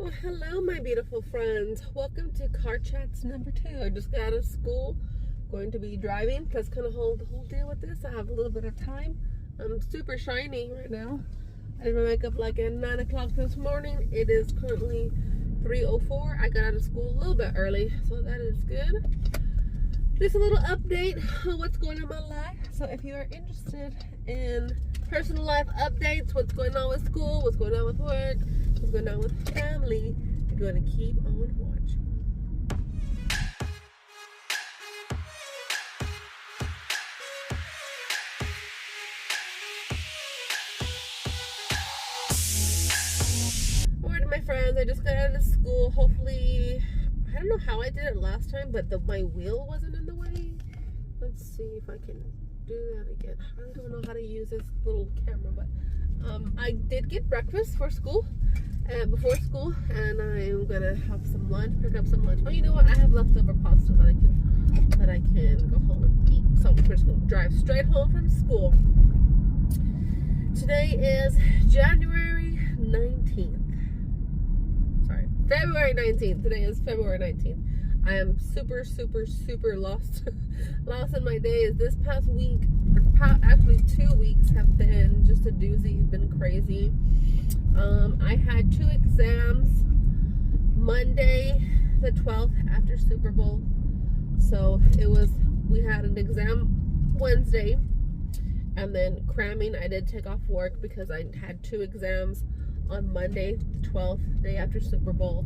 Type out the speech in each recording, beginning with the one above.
Well, hello, my beautiful friends. Welcome to Car Chats number 2. I just got out of school, going to be driving. That's kind of the whole deal with this. I have a little bit of time. I'm super shiny right now. I did my makeup like at 9 o'clock this morning. It is currently 3:04. I got out of school a little bit early, so that is good. Just a little update on what's going on in my life. So if you are interested in personal life updates, what's going on with school, what's going on with work, what's going on with family, you're going to keep on watching. Alright, my friends, I just got out of school. Hopefully, I don't know how I did it last time, but my wheel wasn't in the way. Let's see if I can do that again. I don't know how to use this little camera, but I did get breakfast for school, before school, and I'm gonna have some lunch, pick up some lunch. Oh, you know what? I have leftover pasta that I can go home and eat. So I'm just gonna drive straight home from school. Today is January 19th. Sorry, February 19th. Today is February 19th. I am super lost in my days. This past week, actually 2 weeks, have been just a doozy, been crazy. I had 2 exams Monday the 12th after Super Bowl. So we had an exam Wednesday, and then cramming. I did take off work because I had 2 exams on Monday the 12th, day after Super Bowl.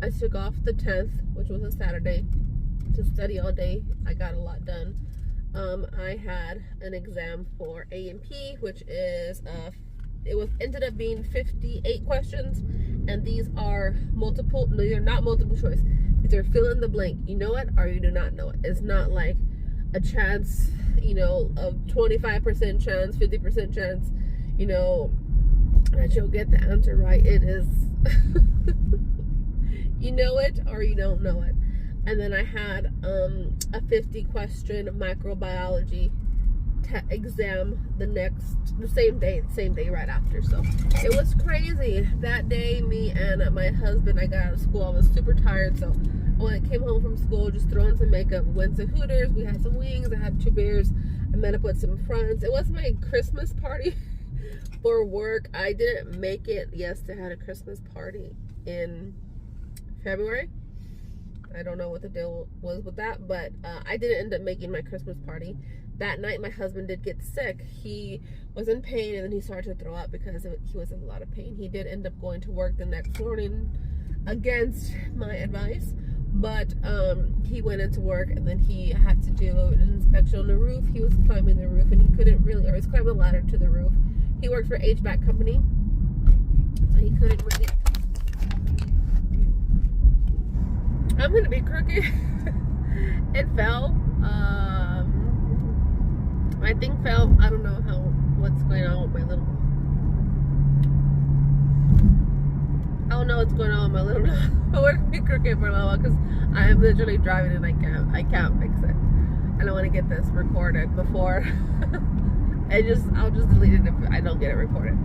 I took off the 10th, which was a Saturday, to study all day. I got a lot done. I had an exam for A&P, which is ended up being 58 questions, and these are they're not multiple choice. These are fill in the blank. You know it or you do not know it. It's not like a chance, of 25% chance, 50% chance, that you'll get the answer right. It is you know it or you don't know it. And then I had a 50 question microbiology exam the same day right after. So it was crazy that day. Me and my husband, I got out of school, I was super tired, so when I came home from school, just throwing some makeup, went to Hooters, we had some wings, I had 2 beers, I met up with some friends. It was my Christmas party for work. I didn't make it. Yes, they had a Christmas party in February. I don't know what the deal was with that, but I didn't end up making my Christmas party. That night, my husband did get sick. He was in pain, and then he started to throw up because he was in a lot of pain. He did end up going to work the next morning against my advice, but he went into work, and then he had to do an inspection on the roof. He was climbing the roof, and he couldn't really, or he was climbing a ladder to the roof. He worked for HVAC company, so he couldn't really. I'm gonna be crooked. It fell. I think fell. I don't know what's going on with my little. I don't know what's going on with my little. I want to be crooked for a little while because I am literally driving and I can't fix it. I don't want to get this recorded before. I'll just delete it if I don't get it recorded.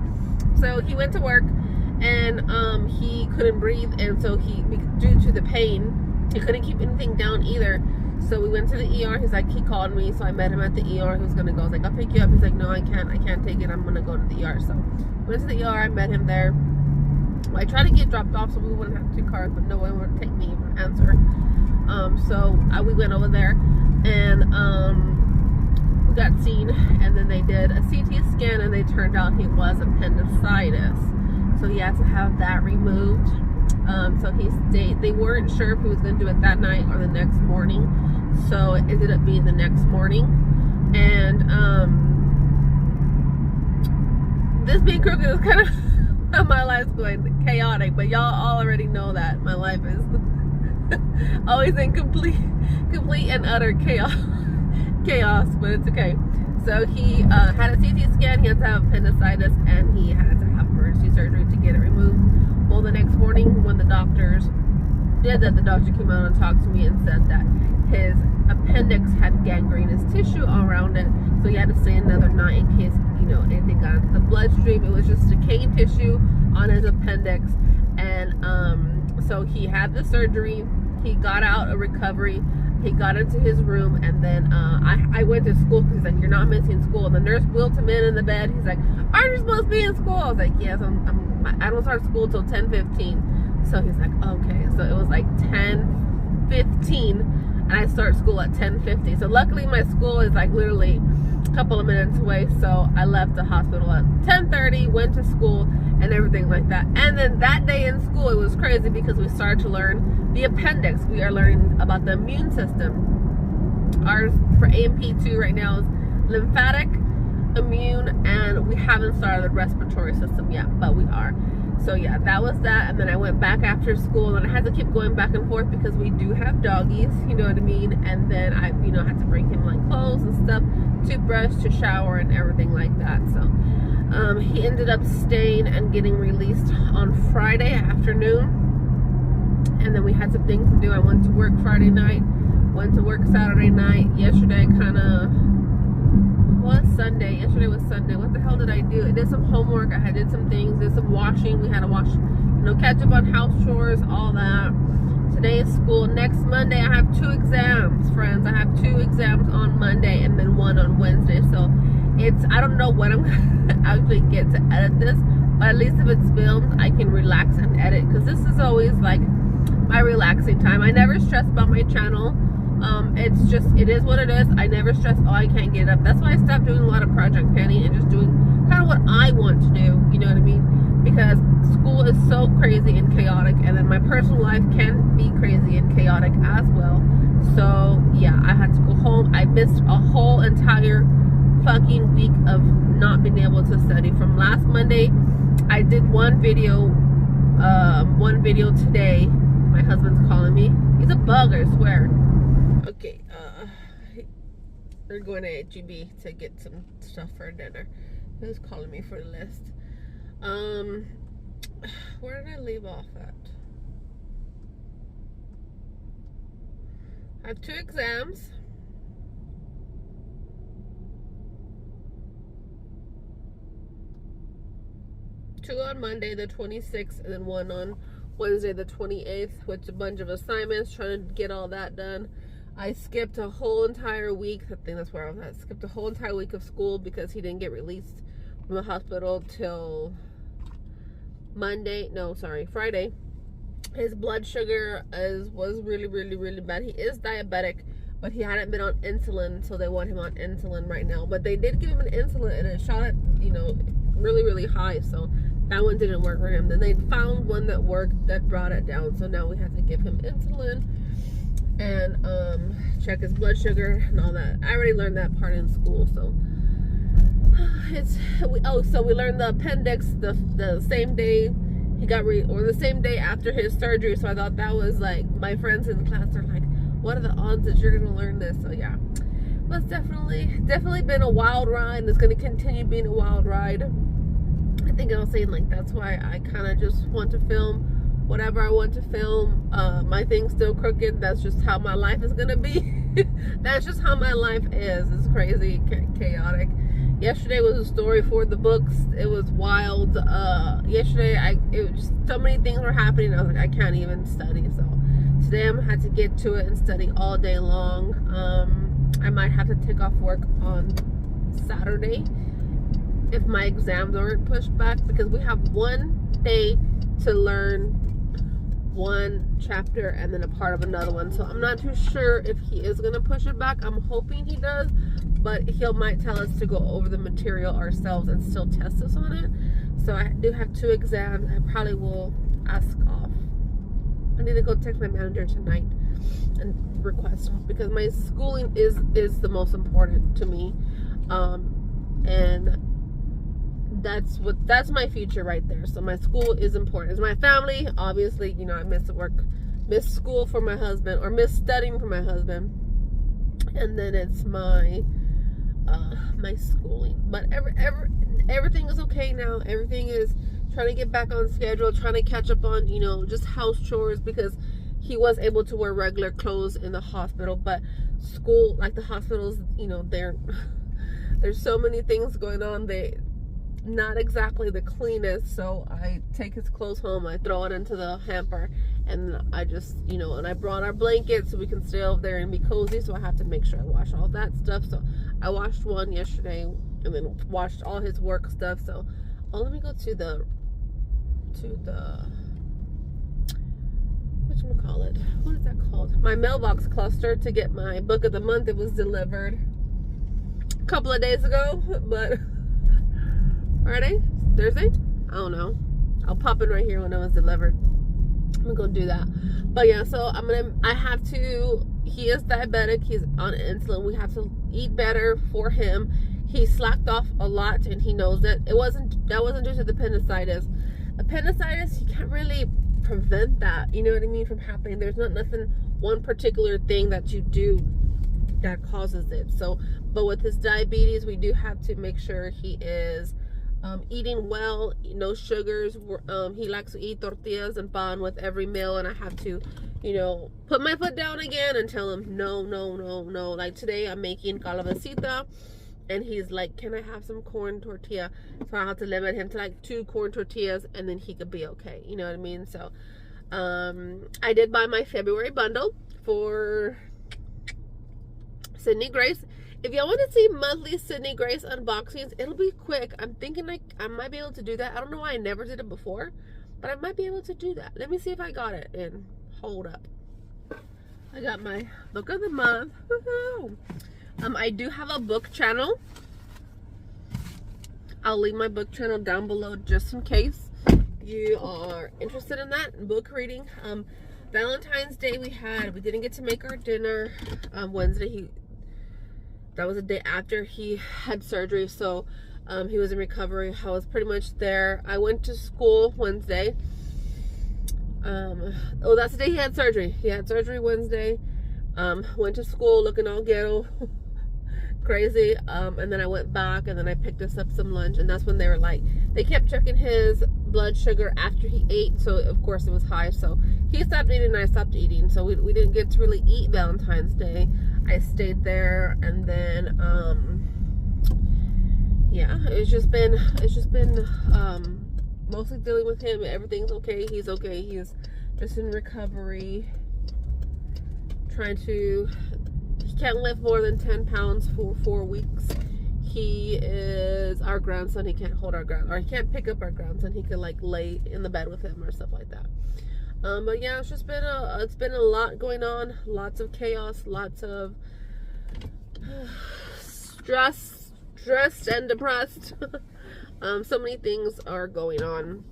So he went to work, and he couldn't breathe, and so due to the pain, he couldn't keep anything down either. So we went to the ER. He called me, so I met him at the ER. He was gonna go. I was like, I'll pick you up. He's like, no, I can't take it. I'm gonna go to the ER. So went to the ER. I met him there. Well, I tried to get dropped off so we wouldn't have 2 cars, but no one would take me for answer. So we went over there, and we got seen, and then they did a CT scan, and they turned out he was appendicitis. So he had to have that removed. So they weren't sure if he was going to do it that night or the next morning. So it ended up being the next morning. And this being crooked is kind of how my life's going chaotic. But y'all already know that my life is always in complete and utter chaos. But it's okay. So he had a CT scan. He had to have appendicitis, and he had to have emergency surgery to get it removed. Well, the next morning when the doctors did that, the doctor came out and talked to me and said that his appendix had gangrenous tissue all around it, so he had to stay another night in case, you know, anything got into the bloodstream. It was just decaying tissue on his appendix, and so he had the surgery. He got out a recovery. He got into his room, and then I went to school because he's like, "You're not missing school." The nurse wheeled him in the bed. He's like, "Aren't you supposed to be in school?" I was like, "Yes, I don't start school till 10:15." So he's like, "Okay." So it was like 10:15, and I start school at 10:50. So luckily my school is like literally a couple of minutes away. So I left the hospital at 10:30, went to school, and everything like that. And then that day in school, it was crazy because we started to learn the appendix. We are learning about the immune system. Ours for AMP2 right now is lymphatic, immune, and we haven't started the respiratory system yet, but we are. So yeah, that was that. And then I went back after school, and I had to keep going back and forth because we do have doggies, you know what I mean? And then I, you know, had to bring him like clothes and stuff, toothbrush, to shower and everything like that. So he ended up staying and getting released on Friday afternoon. And then we had some things to do. I went to work Friday night, went to work Saturday night. Yesterday was Sunday. Yesterday was Sunday. What the hell did I do? I did some homework. I did some things, did some washing. We had to wash, you know, catch up on house chores, all that. Today is school. Next Monday, I have 2 exams, friends. I have 2 exams on Monday and then 1 on Wednesday. So I don't know when I'm going to actually get to edit this, but at least if it's filmed, I can relax and edit, because this is always like my relaxing time. I never stress about my channel. It's just, it is what it is. I never stress, oh, I can't get up. That's why I stopped doing a lot of project planning and just doing kind of what I want to do, you know what I mean? Because school is so crazy and chaotic, and then my personal life can be crazy and chaotic as well. So yeah, I had to go home. I missed a whole entire fucking week of not being able to study. From last Monday, I did one video today. My husband's calling me. He's a bug, I swear. Okay, we're going to HEB to get some stuff for dinner. He was calling me for the list. Where did I leave off at? I have 2 exams. Two on Monday the 26th, and then 1 on Wednesday the 28th, with a bunch of assignments, trying to get all that done. I skipped a whole entire week. I think that's where I was at. Skipped a whole entire week of school because he didn't get released from the hospital till Friday. His blood sugar was really, really, really bad. He is diabetic, but he hadn't been on insulin, so they want him on insulin right now. But they did give him an insulin, and it shot at, you know, really, really high, so that one didn't work for him. Then they found one that worked, that brought it down, so now we have to give him insulin and check his blood sugar and all that. I already learned that part in school. So so we learned the appendix the same day he got the same day after his surgery. So I thought that was like, my friends in the class are like, what are the odds that you're gonna learn this? So yeah, but it's definitely been a wild ride, and it's gonna continue being a wild ride. I think I was saying, like, that's why I kind of just want to film whatever I want to film. My thing's still crooked. That's just how my life is gonna be. That's just how my life is. It's crazy, chaotic. Yesterday was a story for the books. It was wild. Yesterday, it was just, so many things were happening. I was like, I can't even study. So today I'm had to get to it and study all day long. I might have to take off work on Saturday if my exams aren't pushed back, because we have one day to learn one chapter and then a part of another one. So I'm not too sure if he is going to push it back. I'm hoping he does, but he might tell us to go over the material ourselves and still test us on it. So I do have 2 exams. I probably will ask off. I need to go text my manager tonight and request off, because my schooling is the most important to me, and that's my future right there. So my school is important. It's my family, obviously. You know, I miss school for my husband, or miss studying for my husband, and then it's my schooling. But everything is okay now. Everything is trying to get back on schedule, trying to catch up on, you know, just house chores, because he was able to wear regular clothes in the hospital, but school, like the hospitals, you know, there's so many things going on. They not exactly the cleanest, so I take his clothes home, I throw it into the hamper, and I just, you know, and I brought our blankets so we can stay over there and be cozy, so I have to make sure I wash all that stuff. So I washed one yesterday and then washed all his work stuff. So let me go to the whatchamacallit, what is that called, my mailbox cluster, to get my book of the month. It was delivered a couple of days ago, but Friday, Thursday, I don't know. I'll pop in right here when it was delivered. I'm gonna go do that. But yeah, so he is diabetic, he's on insulin. We have to eat better for him. He slacked off a lot and he knows that. That wasn't due to the appendicitis. Appendicitis, you can't really prevent that, you know what I mean, from happening. There's nothing, one particular thing that you do that causes it. So, but with his diabetes, we do have to make sure he is eating well, no sugars. He likes to eat tortillas and pan with every meal, and I have to, you know, put my foot down again and tell him no. Like today I'm making calabacita, and he's like, can I have some corn tortilla? So I have to limit him to like 2 corn tortillas, and then he could be okay, you know what I mean? So I did buy my February bundle for Sydney Grace. If y'all want to see monthly Sydney Grace unboxings, it'll be quick. I'm thinking like I might be able to do that. I don't know why I never did it before, but I might be able to do that. Let me see if I got it. And hold up, I got my book of the month. Woo-hoo. I do have a book channel. I'll leave my book channel down below just in case you are interested in that book reading. Valentine's Day we didn't get to make our dinner. Wednesday that was the day after he had surgery, so he was in recovery. I was pretty much there. I went to school Wednesday. That's the day he had surgery. He had surgery Wednesday. Went to school looking all ghetto, crazy. And then I went back, and then I picked us up some lunch, and that's when they were like, they kept checking his blood sugar after he ate, so of course it was high. So he stopped eating and I stopped eating, so we didn't get to really eat Valentine's Day. I stayed there, and then yeah, it's just been mostly dealing with him. Everything's okay. He's okay. He's just in recovery, he can't lift more than 10 pounds for 4 weeks. He is our grandson. He can't hold our or he can't pick up our grandson. He can like lay in the bed with him or stuff like that. But yeah, it's been a lot going on, lots of chaos, lots of stressed and depressed. So many things are going on.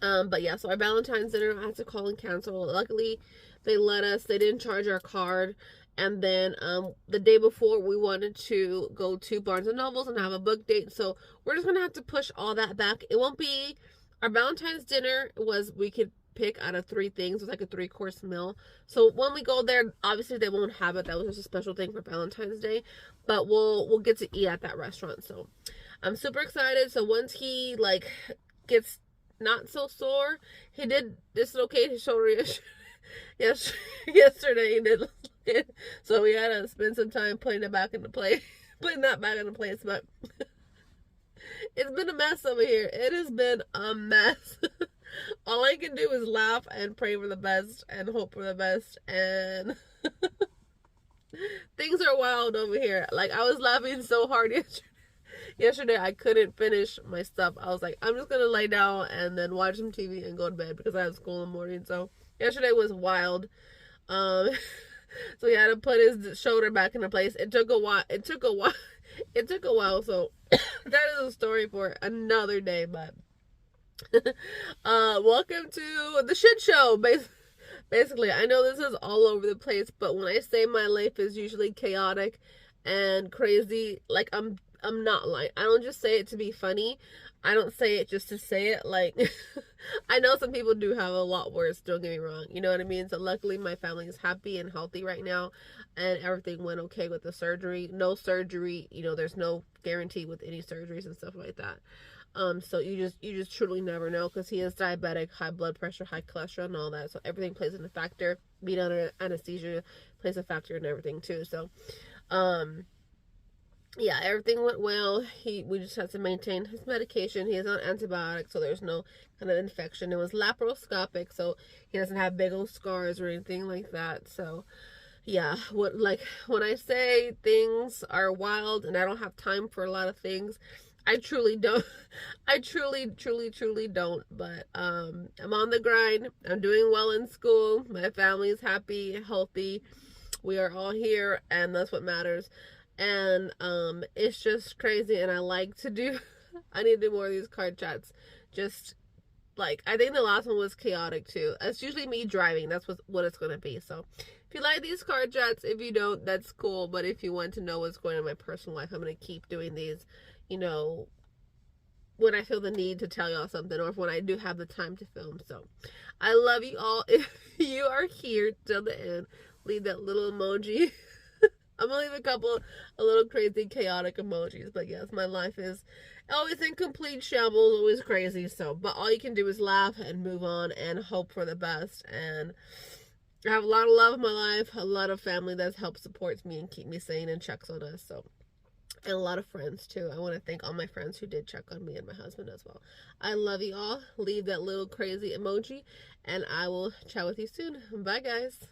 But yeah, so our Valentine's dinner I had to call and cancel. Luckily, they didn't charge our card. And then the day before, we wanted to go to Barnes & Nobles and have a book date. So we're just going to have to push all that back. It won't be, our Valentine's dinner we could pick out of 3 things. It was like a 3-course meal. So when we go there, obviously they won't have it. That was just a special thing for Valentine's Day. But we'll get to eat at that restaurant. So I'm super excited. So once he like gets not so sore, he did dislocate his shoulder yesterday. He did. So we had to spend some time putting that back into place. But it's been a mess over here. It has been a mess. All I can do is laugh and pray for the best and hope for the best. And things are wild over here. Like, I was laughing so hard yesterday. I couldn't finish my stuff. I was like, I'm just gonna lay down and then watch some TV and go to bed because I have school in the morning. So yesterday was wild. So he had to put his shoulder back into place. It took a while. So that is a story for another day. But welcome to the shit show. Basically, I know this is all over the place, but when I say my life is usually chaotic and crazy, like I'm not lying. I don't just say it to be funny. I don't say it just to say it. Like, I know some people do have a lot worse, don't get me wrong. You know what I mean? So luckily my family is happy and healthy right now, and everything went okay with the surgery. No surgery, you know, there's no guarantee with any surgeries and stuff like that. So you just truly never know, because he is diabetic, high blood pressure, high cholesterol, and all that. So everything plays in a factor. Being under anesthesia plays a factor in everything too. So, yeah, everything went well. We just had to maintain his medication. He is on antibiotics, so there's no kind of infection. It was laparoscopic, so he doesn't have big old scars or anything like that. So, yeah, when I say things are wild and I don't have time for a lot of things, I truly don't. I truly don't. But I'm on the grind. I'm doing well in school. My family's happy, healthy. We are all here, and that's what matters. And it's just crazy, and I like to do. I need to do more of these card chats. Just like, I think the last one was chaotic too. It's usually me driving. That's what it's gonna be. So if you like these card chats, if you don't, that's cool. But if you want to know what's going on in my personal life, I'm gonna keep doing these, when I feel the need to tell y'all something, or when I do have the time to film. So I love you all. If you are here till the end, leave that little emoji. I'm gonna leave a little crazy, chaotic emojis. But yes, my life is always in complete shambles, always crazy. So, but all you can do is laugh and move on and hope for the best. And I have a lot of love in my life, a lot of family that helps supports me and keep me sane and checks on us. So, and a lot of friends too. I want to thank all my friends who did check on me and my husband as well. I love you all. Leave that little crazy emoji, and I will chat with you soon. Bye, guys.